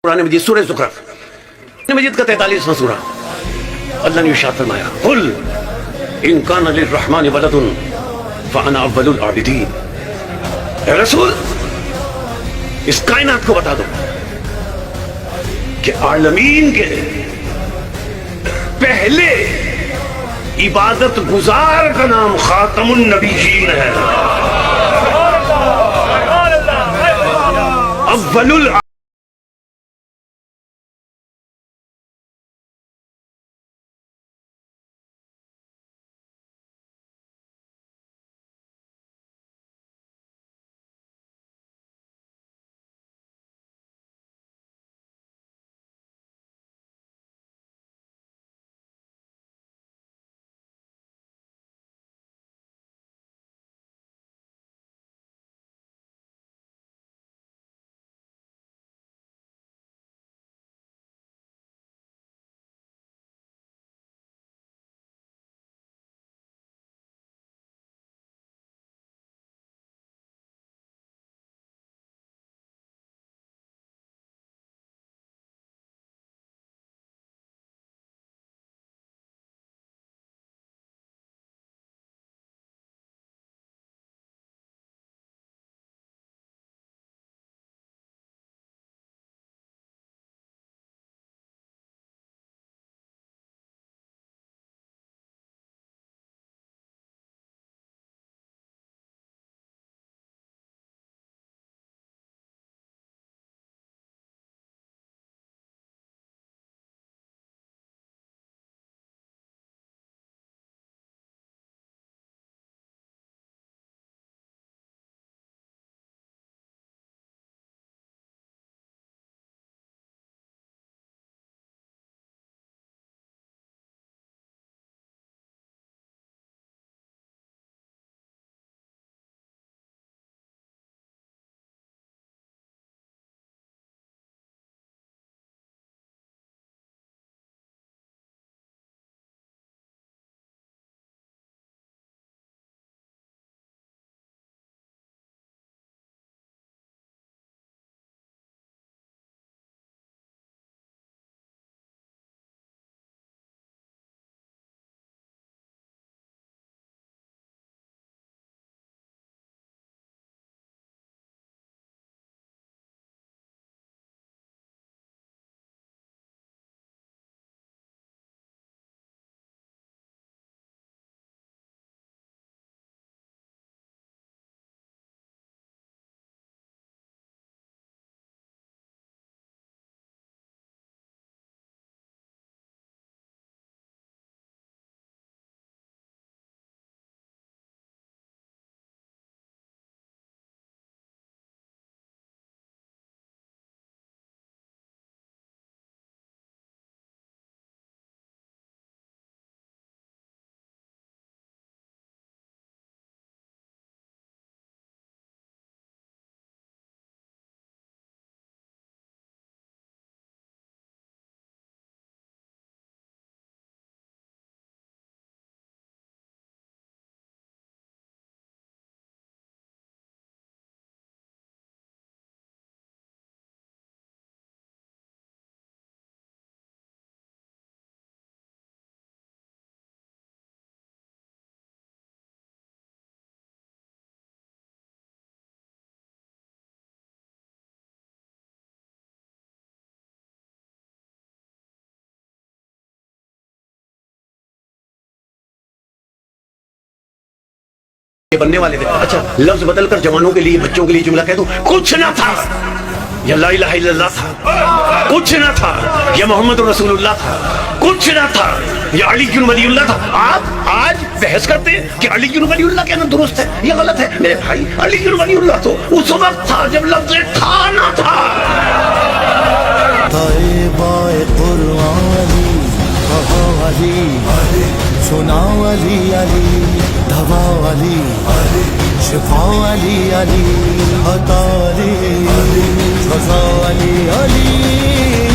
قرآن مجید سورہ زخرف قرآن مجید کا 43واں سورہ، اللہ نے ارشاد فرمایا قل ان کان للرحمن ولد فانا اول العابدین۔ اے رسول اس کائنات کو بتا دو کہ عالمین کے پہلے عبادت گزار کا نام خاتم النبیین ہے، اول العابدین۔ بننے والے تھے، اچھا لفظ بدل کر جوانوں کے لیے بچوں کے لیے جملہ کہہ دوں، کچھ نہ تھا، یا لا الہ الا اللہ تھا، کچھ نہ تھا، یا محمد رسول اللہ تھا، کچھ نہ تھا، یا علی ولی اللہ تھا۔ آپ آج بحث کرتے ہیں کہ علی ولی اللہ کہنا درست ہے یا غلط ہے؟ میرے بھائی علی ولی اللہ تو اس وقت تھا جب لفظ تھا نہ تھا۔ سنا علی علی دوا علی شفا علی علی عطا علی سزا علی علی